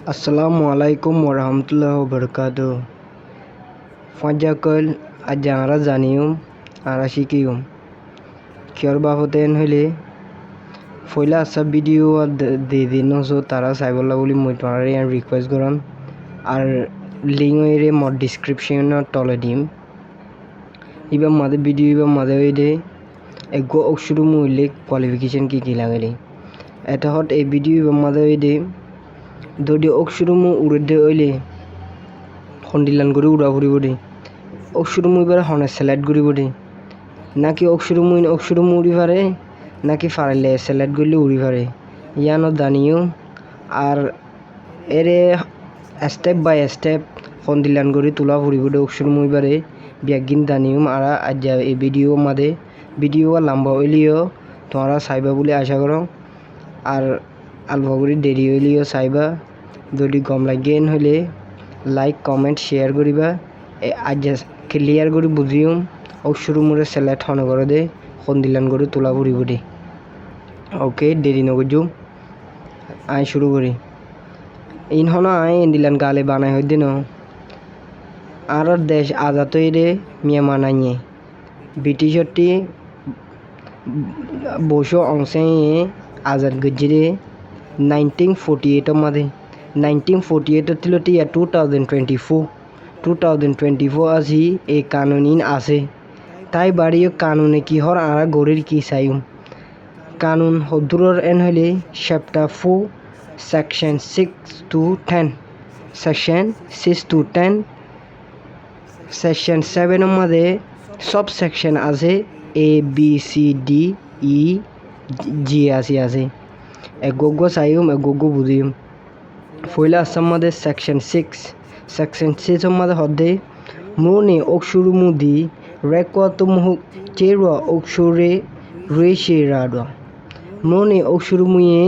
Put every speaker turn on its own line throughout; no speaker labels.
আসসালামু আলাইকুম ওরহামতুল্লাহ বরকাত ফাজাকল আজ আমরা জানিউম আর শিখিউম কিয়র বাবতেন হইলে ফইলা আসা ভিডিও দি দিন তারা চাইবলা বলে মই তোমার রিকোয়েস্ট করম আর লিঙ্ক এর মড ডিসক্রিপশনের তলে দিম ইবা মাদে ভিডিও ইবা মাদে হইলে এগো অক্ষর মূল্যে কোয়ালিফিকেশন কি লাগে এটা হট এই ভিডিও ইবা মাদে হইলে যদি অক্ষরমু উড়ে দে হইলে খন্ডিলান করে উড়া ফুরিব দে অক্ষরমু এবার হনে সিলেক্ট করিব দে নাকি অক্ষরমু উড়ি পারে নাকি ফারাইলে সিলেক্ট করলে উড়ি পারে ইয়ানো জানিও আর এরে স্টেপ বাই স্টেপ খন্ডিলান করে তোলা ফুরিব দে অক্ষরমু এবারে ব্যাগিন জানিও আর আজ এই ভিডিও মাদে ভিডিও লম্বা হইলেও তোমরা চাইবা বলে আশা করো আর আলফা করে দেরি হইলেও চাইবা যদি গম লাগেন হলে লাইক কমেন্ট শেয়ার করিবা আজ ক্লিয়ার করে বুঝিও অক্ষর মোরে সিলেক্ট হনে করে দে খন্দিলান করে তোলা ফুরিব দে ওকে দেরি নগজু আই শুরু করি ইনহন আই এন্দিলান গালে বানাই হই দিন আর দেশ আজাদ হইরে মিয়া মানাইয়ে ব্রিটিশটি বসো অংশে আজাদ গজিরে 1948 মাদে 1948 ছিল টিয়া 2024 আজি এই কানুনিন আছে তাই বাড়িও কানুনে কি হর আর গরির কি চাইম কানুন হদুরর এন হইলে chapter 4 section 6 to 10 section 6 to 10 section 7 মাদে সব সেকশন আছে A B C D E জি আছে এগোগো চাইম এগোগো বুঝিম ফইলা আসাম মাদে সেকশন 6 মাদে হদে মনে অক্ষর মুদি রেকত মুহ চেরুয়া অক্ষরে রেশে রাডা মনে অক্ষর মুয়ে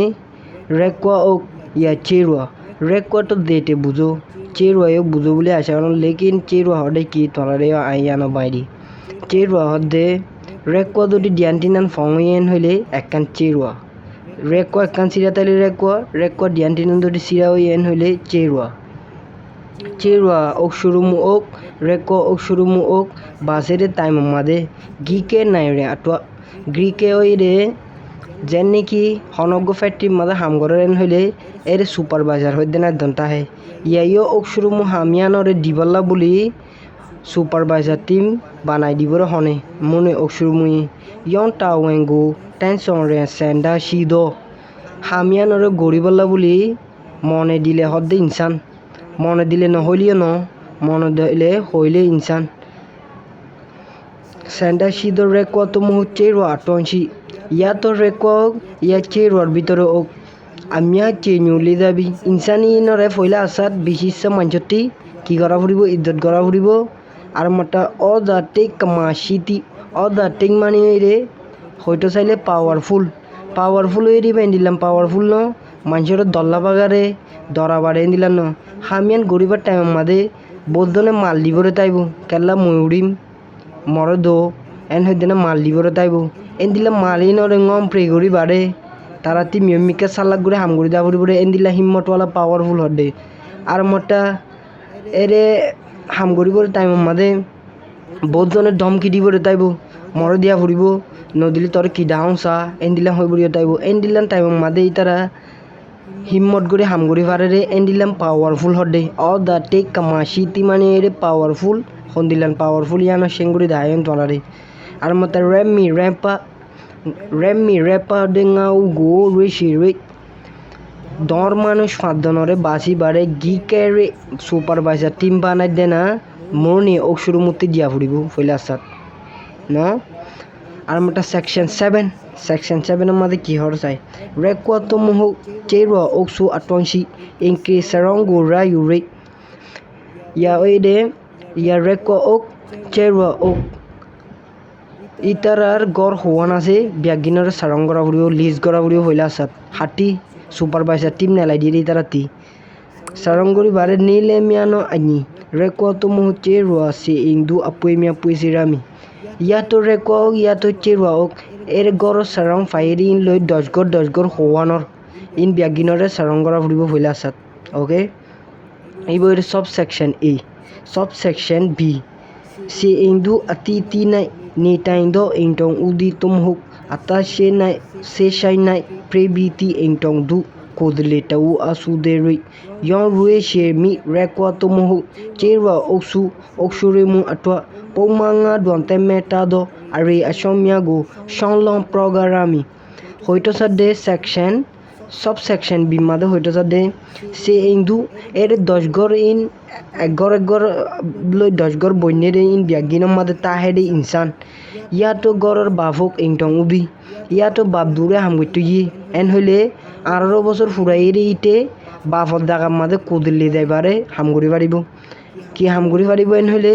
রেকোয়া ওক ইয়া চেরুয়া রেকোয়া তো দেতে বুঝো চেরুয়া বুঝো বলে আশা করো লেকিন চেরুয়া হদে কি তলারে আইয়ানো বাইরি চেরুয়া হদে রেকোয়া যদি ডিয়ান্টিনান ফংয়েন হইলে একখান চেরুয়া রেকোয়া একখান সিরা তাইলে রেকোয়া ডিয়ান্টিনান যদি সিরা হইয়েন হইলে চেরুয়া অক্ষরমু ওক রেকোয়া অক্ষরমু ওক বাসেরে টাইম মাদে গিকে নাই রে আটুয়া গ্রিকে ওই রে যেন নাকি হনজ্ঞ ফ্যাক্টরি মাদে হাম করেন হইলে এর সুপারভাইজার হইতে না দন্তা হে ইয়াইও অক্ষরমু হামিয়ানরে দিবল্লা বলি সুপারভাইজার টিম বানাই দিবরে হনে মনে অক্ষরমুই ইয়ন টাওয়েঙ্গু টেনশন রে সেন্ডা শিদ হামিয়ানরে গরিবল্লা বলি মনে দিলে হদ্দে ইনসান মনে দিলে নহইলিও ন মনে দিলে হইলে ইনসান সেন্ডা শিদর রেকোয়া তো মুহূর্তে আটনসি ইয়া তো রেকোয়া ইয়া চেরোয়ার ভিতরে ওক আমিয়া চেঞ্জলি যাবি ইনসানি নরে ফইলা আসাদ বিশিষ্ট মাঞ্চটি কি করা ফুরিব ইজ্জত করা ফুরিব আর মটা অজাতিক মাসিতি অজাতিক মানে রে হয়তো চাইলে পাওয়ারফুল হয়ে দিবে দিলাম পাওয়ারফুল ন মানুষের দল্লা বাগারে দরা বাড়ে দিলাম ন হামিয়ান গরিবার টাইম মাদে বলদনে মাল দিবরে তাইব কেলা ময়ূরিম মর দো এন হইদিনে মাল দিবরে তাইব এন দিলাম মালই নরে ngom প্রে গরি বাড়ে তারা তি মিয়মিকে সালাক করে হাম গরি দাবরি বরে এন দিলা হিম্মতওয়ালা পাওয়ারফুল হদে আর মটা এরে হাম গরিবরে টাইম মাদে বলদনে ধমকি দিবরে তাইব মর দিয়া ফুরিব নদিলে তোর কি ডাউসা এন দিলাম হই বরিও তাইব এন দিলাম টাইম মাদে তারা হিম্মত করে হাম গরি পারে রে এন দিলাম পাওয়ারফুল হদে অ দা টেক কামাশিতি মানে রে পাওয়ারফুল হন দিলাম পাওয়ারফুল ইয়ানো সেঙ্গুরি দায়ন তোলারে আর মতে রেমি রেপা দেঙাও গো রেশি রে দর মানুষ ফাঁদনরে বাসি বাড়ে গিকে রে সুপারভাইজার টিম বানাই দে না মনে অক্ষর মূর্তি দিয়া ফুরিব ফইলা আসাদ না আর মতে সেকশন 7 মাদে কি হর চাই রেকোয়া তো মুহ চেরুয়া অক্সু আটনসি ইনক্রি সারঙ্গু রায়ু রে ইয়া ওই দে ইয়া রেকোয়া ওক চেরুয়া ওক ইতারার গড় হওয়ান আছে ব্যাগিনের সারং করা ফুরিব লিজ করা ফুরিব হইলা আসাদ হাতি সুপারভাইজার টিম নেলাই দিয়ে ইতারা তি সারং করি বারে নিলে মিয়ানো আনি রেকোয়া তো মুহ চেরুয়া সে ইংদু আপুই মিয়া পুই সিরামি ইয়াতো রেকোয়া ওক ইয়াতো চেরুয়া ওক এর গড় সারং ফায়ারিং লই 10 গড় হওয়ানর ইন ব্যাগিনরে সারং করা ফুরিব হইলা আসাদ ওকে এইবার সাবসেকশন এ সাবসেকশন বি সে ইন্দু আতি তি নাই নেটাইndo ingtong udi tumhuk ata se shai nai prebiti ingtong du kodle tau asuderi yon rue she mi rekwa tumhuk chewa oksure mu atwa pomanga donte meta do are asomya go shonlong programmi hoito sade section subsection B মাদে হইতে সাদে সে ইন্দু এর 10 গড় in 11 গড় লই 10 গড় বন্যের in বিয়াগিনম মাদে তাহেডে ইনসান ইয়াতো গড়র বাফক ইংটং উদি ইয়াতো বাপ দূরে হামগইতো ই এন হইলে 18 বছর ফুরাইরে ইতে বাফর দাগা মাদে কুদিল্লি দেবারে হামগুড়ি পারিব কি হামগুড়ি পারিব এন হইলে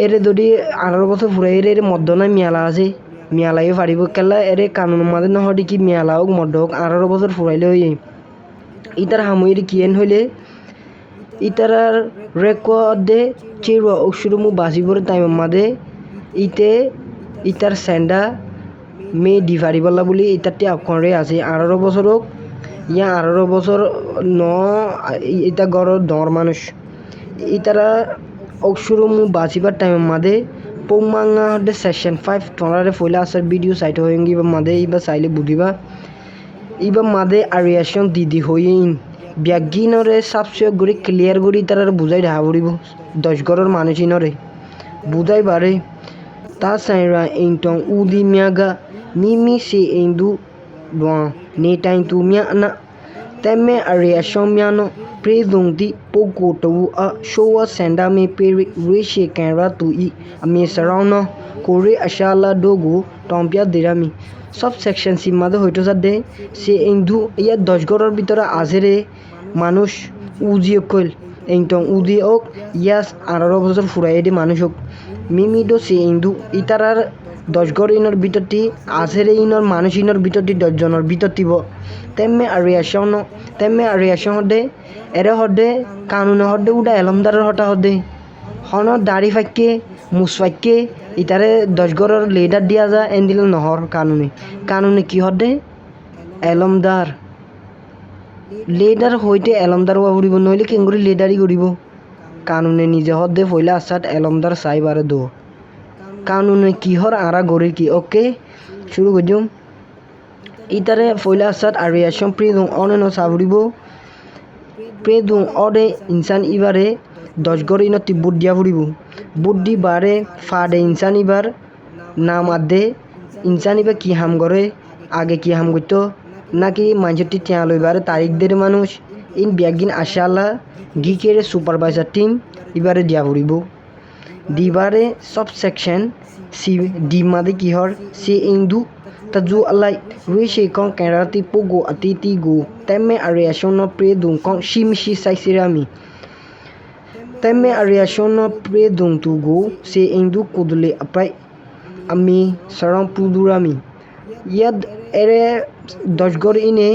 এর যদি 18 বছর ফুরাইরে এর মধ্যনা মিয়ালা আছে মিয়ালাইও পারিব কেলা এর কানুন মাদে নহদি কি মিয়ালা হোক মধ্য হোক 18 বছর ফুরাইলে হই ইতার হামুইর কি এন হইলে ইতারার রেকর্ডে চিরো অক্ষরমু বাসিবর টাইম মাদে ইতে ইতার সেন্ডা মে ডিভারিবলা বলি ইতারটি আপকরে আছে 18 বছর হোক ইয়া 18 বছর ন ইতা গড় দর মানুষ ইতারা অক্ষরমু বাসিবার টাইম মাদে পৌমাঙ্গা হদে সেকশন 5 টলারে ফইলা আসার ভিডিও সাইট হইঙ্গি বা মাদে ইবা চাইলে বুঝিবা ইবা মাদে আরিয়াশন দিদি হইন ব্যাগিনরে সাবসিও গড়ি ক্লিয়ার গড়ি তার বুঝাই দেখা পড়িব 10 গড়র মানুষিনরে বুঝাই বারে তা সাইরা ইংটং উদি মিয়াগা মিমি সে ইন্দু দোয়া নে টাইম তু মিয়া না তেমে আরিয়াশন মিয়ানো প্রেদুংদি পোকো টু আ শোয়া সেন্ডা মে পেরি রেশে ক্যারা তু ই আমি সারাউনা কোরে আশালা ডোগো টম্পিয়া দিরামি সব সেকশন সীমাদে হইতো সাদে সে ইন্দু ইয়া 10 গড়র ভিতরে আজেরে মানুষ উজিয়ে কইল ইংটং উদি ওক ইয়াস 18 বছর ফুরাইডি মানুষ হোক মিমিডো সে ইন্দু ইতারার 10 গড় ইনর ভিতরটি আজেরে ইনর মানুষ ইনর ভিতরটি 10 জনের ভিতরটিব তেমে আরিয়াশন হদে এরে হদে কানুনে হদে উডা এলমদারের হটা হদে হন দাড়ি ফাইকে মুস ফাইকে ইতারে 10 গড়র লেডার দিয়া যা এন্দিল নহর কানুনে কি হদে এলমদার লেডার হইতে এলমদার হওয়া ফুরিব নইলে কেঙ্গুরি লেডারই করিব কানুনে নিজে হদে ফইলা আসাত এলমদার চাইবারে দো কানুনে কি হর আরা গড়ির কি ওকে শুরু করছুম ইতারে ফইলা আসাত আরিয়াশন প্রেদুং অনেন সাবরিব প্রেদুং অডে ইনসান ইবারে 10 গড় ইনতি বুট দিয়া ফুরিব বুট দি বারে ফাডে ইনসান ইবার নাম আদে ইনসান ইবা কি হাম করে আগে কি হাম করতো নাকি মানুষটি টিয়া লইবারে তারিখ দের মানুষ ইন ব্যাগিন আশালা গিকেরে সুপারভাইজার টিম ইবারে দিয়া ফুরিব দিবারে সব সেকশন সি ডি মাদে কি হর সে ইন্দু তাজু আলাই রুইশে কং কেরাতি পোগো আতিতি গো তেমে আরিয়াশন প্রেদুং কং শিমশি সাইসিরামি তেমে আরিয়াশন প্রেদুং তু গো সে ইন্দু কুদলে আপ্রাই আমি সারাং পুদুরামি ইয়াদ এরে 10 গড় ইনে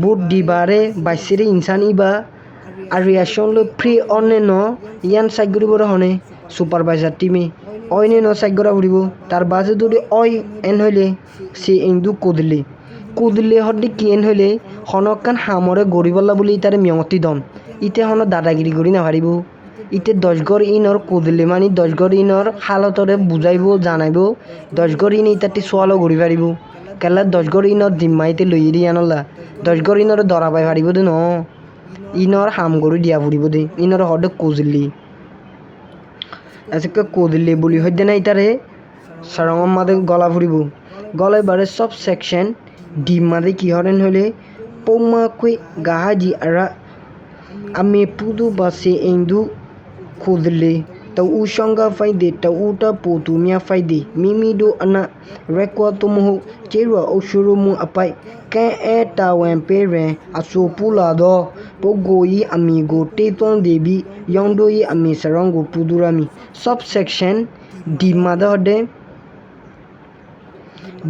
বুট দিবারে বাইসিরে ইনসান ইবা আরিয়াশন লো ফ্রি অনে ন ইয়ান সাইগুরি বড় হনে সুপারভাইজার টিমে অইনে ন সাইগরা ফুরিব তার বাজে যদি অই এন হইলে সে ইন্দু কুদলে হদি কি এন হইলে হনকান হামরে গরিবল্লা বলি তারে মিয়তি দন ইতে হন দাদাগিরি করি না পারিব ইতে 10 গড় ইনর কুদলে মানে 10 গড় ইনর হালতরে বুঝাইব জানাইব 10 গড় ইন ইতাটি সোয়ালো গড়ি পারিব কেলা 10 গড় ইনর জিম্মাইতে লই দি আনলা 10 গড় ইনর ধরা পাই পারিব দে ন ইনর হাম গড়ি দিয়া ফুরিব দে ইনর হদে কুজলি আজকে কুদলে বলি হইতে না ইতারে সারঙ্গম মাদে গলা ফুরিব গলায় বারে সব সেকশন ডি মাদে কি হরেন হইলে পৌমা কুই গাহাজি আরা আমি পুদু বাসে ইন্দু কুদলে tau usanga faide tau uta putu mia faide mimido ana rekwa tumuhu cherwa oshurumu apai ke tawen pere asopula do pogoyi amigo teton debi yondoyi ami sarango pudurami subsection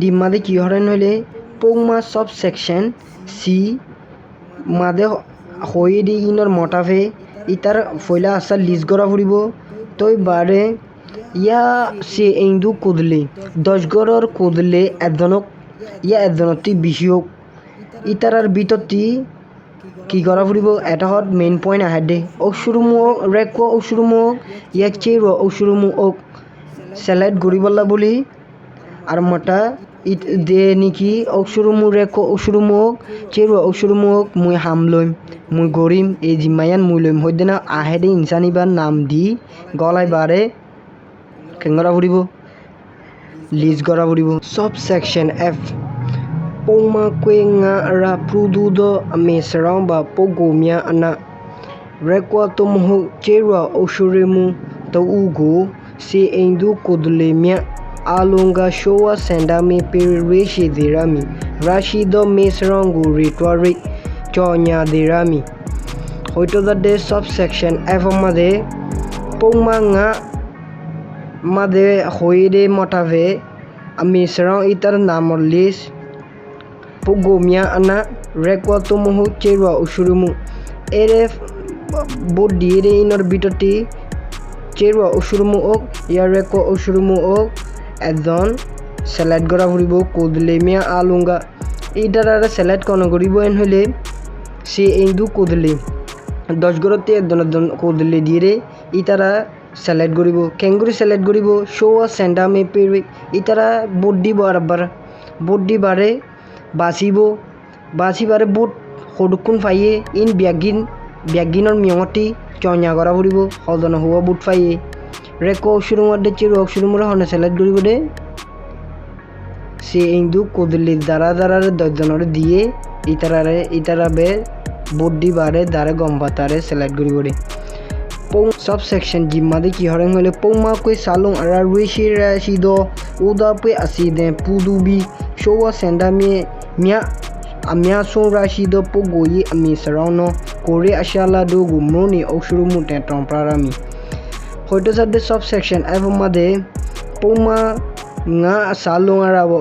dimade ki horen hole pogma subsection c made hoyedi inor motafe itar foila asal list gora ফুরিব তই বারে ইয়া সে ইন্দু কুদলে 10 গড়র কুদলে এদনক ইয়া এদনতি বিহিওক ইতারার বিততি কি করা ফুৰিব এটা হত main point আহে দে অক্সুৰুমু rake অক্সুৰুমু ইয়াক চেৰ অক্সুৰুমু সেলেক্ট কৰিবলা বুলি আৰু মটা দে নেকি অক্সুৰুমু ৰেক অক্সুৰুমু চেৰ অক্সুৰুমু মই হাম লইম মই গৰিম এই জিম্মায়ান মই লইম হয়দিনা আহে দে ইনসানিবাৰ নাম দি গলাই বাৰে কেংগৰা ফুৰিব লিজ করা ফুৰিব সব section F Poma kwe nga ra prududo amesarang ba pogomia ana rekwa tomo chera oshuremu to ugo se endu kodlemia alonga showa sendame perireshi dirami rashido mesrangu rituari chonya dirami hoito the subsection f made poma nga made hoide motave amesarang itar namor list Pogomia ana rekwa tomo chera oshurumu ere bodi ere inor bitoti chera oshurumu ok ya rekwa oshurumu ok edon select kora puribo kodlemia alunga idara select kono koribo en hole se endu kodle 10 gorote edon kodle dire itara select koribo kenguru select koribo show sendame peri itara bodi bare বাচিবাৰে বুট সদুকুন ফাইয়ে ইন ব্যাগিনৰ মিয়ঙতি চঞা কৰা ফুৰিব সদন হোৱা বুট ফাইয়ে ৰেক অক্সুৰুমৰ দে চিৰ অক্সুৰুমৰ হনে সেলেক্ট কৰিব দে সে ইন্দু কদলি দ্বাৰা দজনৰ দিয়ে ইতাৰা বে বুট দি বাৰে দ্বাৰা গম্বাতাৰে সেলেক্ট কৰিব দে সব সেকশন জিম্মাদে কি হরেং হলে পৌমা কই সালং আরা রুইশি রাশিদ উদা পে আসিদে পুদুবি showa sendame amia son rashido pogoyi ami sarano kore ashala do gumroni okshurumu tetron prarami hoito sadde subsection avmade poma nga salong arabo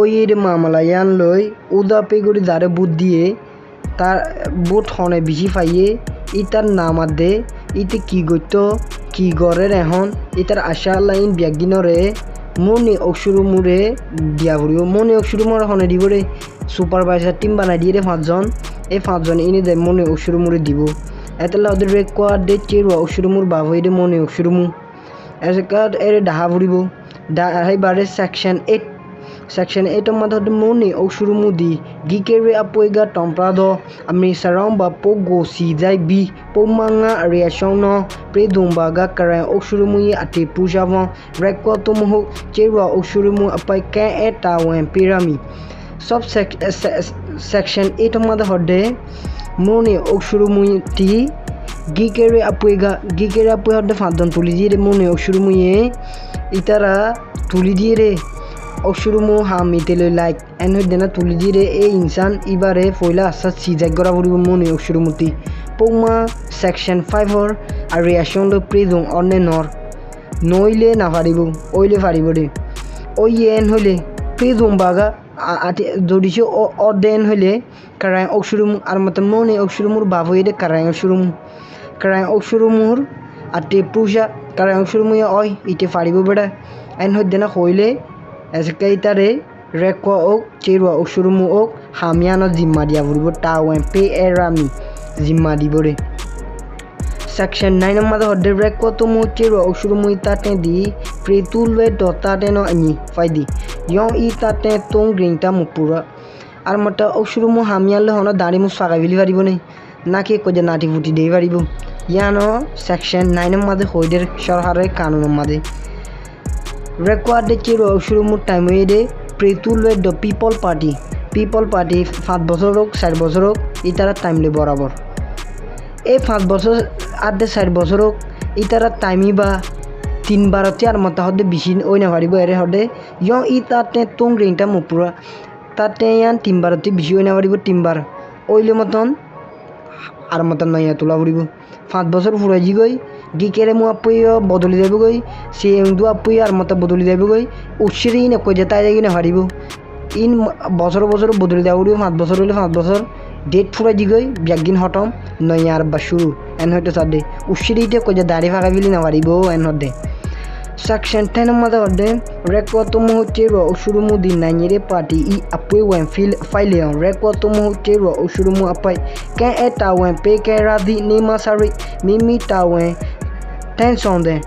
oyire mamalayan loi uda pe gori dare buddhiye tar bot hone bishi faiye itar namade ite ki goito ki gore rehon itar ashala in byaginore মনে অক্সুরুমুরে দিয়া ফুরিব মনে অক্সুরুমুর হনে দিব রে supervisor team বানাই দিয়ে রে 5 জন এই 5 জন ইনি দে মনে অক্সুরুমুরে দিব এতলা ওদের রেকোয়ার্ড দে চেরু অক্সুরুমুর বাভই দে মনে অক্সুরুমু এসকার এর ডাহা ফুরিব ডাহাই বারে সেকশন 8 এর মধ্যে মনে অক্সুরুমু দি গিকেরে আপয়গা টম্প্রাদ আমি সারাম বা পোগো সি যাই B pomanga reaction no predumbaga kara oksurumu ati pusava rekotomu chera oksurumu apai ka eta wen pyramid sub section 8 mada hode mone oksurumu ti gikere apuega hode fadon tuli dire mone oksurumu ye itara tuli dire oksurumu hamitele like en hodena tuli dire e insan ibare foila asat sijak gora buribo mone oksurumu ti Poma section 5 or a reaction to prison on nor noile na paribo oile paribo de oyen hole prison baga ati jodisho orden hole karai oksurum ar matam mone oksurumur bavoide karai oksurumur ati pusha karai oksurumu oi ite paribo beda en hodena hoile eskaitare rekwa ok chirwa oksurumu ok hamiano zimmadia buribo tawen pe erami জিম্মা দিবরে section 9 এর মধ্যে হডে rake কত মুচে rho অসুরমুই তাতে দি প্রেতুলবে দতাতে ন আনি ফাইদি young ই তাতে তোং গ্রিংটা মুপুরা আর মটা অসুরমু হামিয়ালে হন দাড়ি মু সাগাবিলি পারিব নাই নাকি কজে নাটি ফুটি দেই পারিব ইয়ানো সেকশন 9 এর মধ্যে হইদের সরকারের কানুনের মধ্যে রেকওয়ার্ড দে চিরো অসুরমু টাইম হইদে প্রেতুলবে দ পিপল পার্টি 5 বছর হোক 4 বছর হোক ইতারা টাইমলে বরাবর এই 5 বছর আর 4 বছর হোক ইতারা টাইমি বা 3 বার 4 মত হদে বেশি ওই না পারিব এরে হদে ইয়ং ই তাতে তোং রিংটা মুপুরা তাতে ইয়ান 3 বারতে বেশি ওই না পারিব 3 বার ওইলে মতন আর মতন নয়া তোলা পড়িব 5 বছর ফুরাই জি গই গিকেরে মু আপই বদলি দেব গই সে এন্দু আপই আর মত বদলি দেব গই উৎসরি না কই যেতা যাই না পারিব ইন বছর বদলি দেওয়া 5 বছর হইলে 5 বছর ডেট ফুরাই জি গই ব্যাগিন হটম নয়া আর বা শুরু এন হইতে সাদে উৎসরিতে কই যে দাড়ি ফাঁকা বিলি না পারিব এন হদে Section 10 mother orden record to mohotero ushurumu di nanyere party I apwe wen file on record to mohotero ushurumu apai ken eta wen pe ke radi ni masari mimi ta wen tension de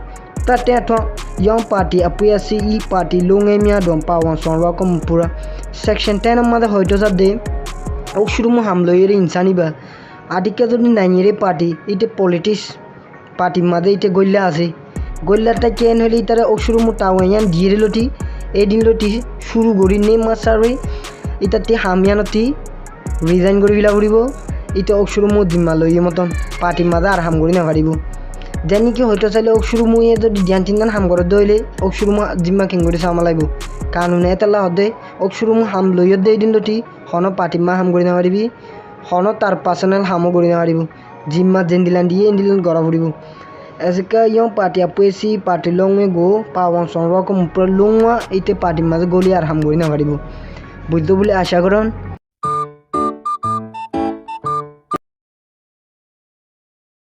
tate to young party apwe si I party longe mia don pa wan son ro kom pura section 10 mother hoito sabde ushurumu hamlo yere insani ba adike jodi nanyere party ite politics party made ite golla ase গোল্লাটা চেন হলে তারা অসুর মুটাওয়ান দিয়ে লটি এদিন লটি শুরু করি নে মাসারে ইতাতে হামিয়ানতি রিজাইন করে ফেলা পড়ব ইতে অসুর মু জিম্মা লইয়ে মতন পার্টি মাদা আর হাম করি না পারিব জানি কি হয়তো চাইলে অসুর মুয়ে যদি ধ্যান চিন্তান হাম করে দইলে অসুর মু জিম্মা কিং করে সামালাইব কানুনে এতলা হদে অসুর মু হাম লইয়ে দে এদিন লটি হন পার্টি মা হাম করি না পারিবি হন তার পার্সোনাল হামও করি না পারিব জিম্মা জেন্দিলান দিয়ে এন্ডিলান গড়া পড়ব Ezeka yang party apuesi party longwe go pawang sonro ko mupra longwa ite party maz goli ar ham gori na paribo buddho bole asha koron